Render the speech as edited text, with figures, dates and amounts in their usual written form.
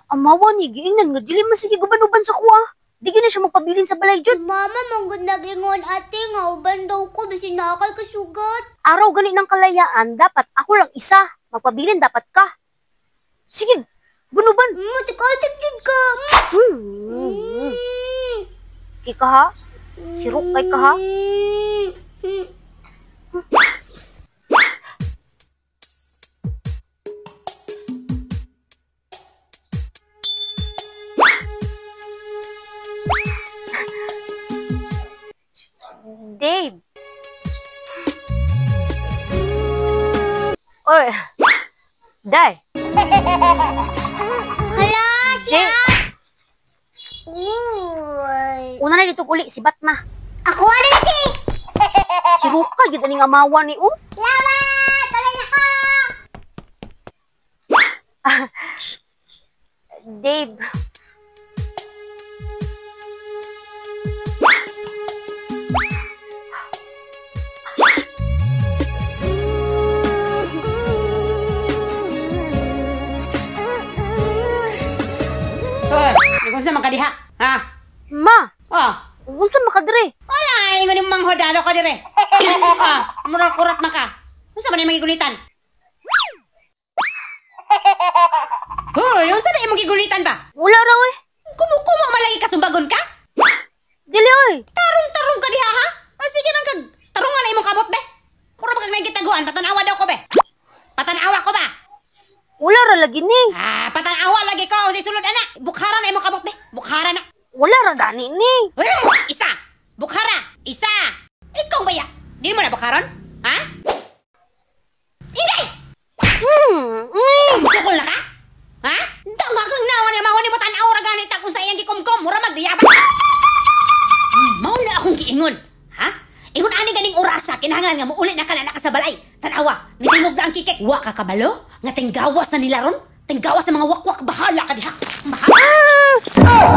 Amawa ni giingnan nga dili man sige guban-uban sa kuha. Di na siya magpabilin sa balay jud. Mama, manggod nagingon ate nga uban daw ko bisin nakay kasugat. Araw gani ng kalayaan, dapat ako lang isa. Magpabilin dapat ka. Sige, bunuban. Matikasik jud ka. Kay ka ha? Sirok kay ka ha? Dave. Oy. Day. Hala, siya. Una na dito uli, sibat na. Ako ano nati? Sirok ka, yun aning amawa ni O. Salamat! Tuloy na ko! Dave. Unsa man kadiha? Ha? Ma, Oh, unsa makadre? wala ingon yung manghodado ka dire. Mural kurat man ka. Unsa man imong gigulitan? Hoy, unsa na imong gigulitan ba? Wala raw eh. Kumukumo malagi ka sumbagon ka? Dili oy. Tarong-tarong ka diha ha? Sige man kag tarungan na imong kabot be. Mura ba kag nagitaguan patanawa daw ko be? Patanawa ko ba? Wala ra lagi ni. Patanawa lagi ko si sulod ana. Bukhara na imong kabot be. Bukhara na. Wala ra gani ni. Isa! Bukhara! Isa! Ikaw ba ya? Di mo na bukharon? Ha? Hindi! Bukol na ka? Ha? Tangga kang nawan nga mahon ni mo tanaw ra ganit kung sa iyang gikumkom. Mura magdiyaban. Mao na akong giingon. Ha? Ingon ani ganing orasa kinahanglan nga muuli na ka na sa balay. Tanawa, nitingog na ang kikik. Wa ka kabalo? Nga tinggawas na nila ron? Tinggawas sa mga wakwak bahala ka diha. Bahala.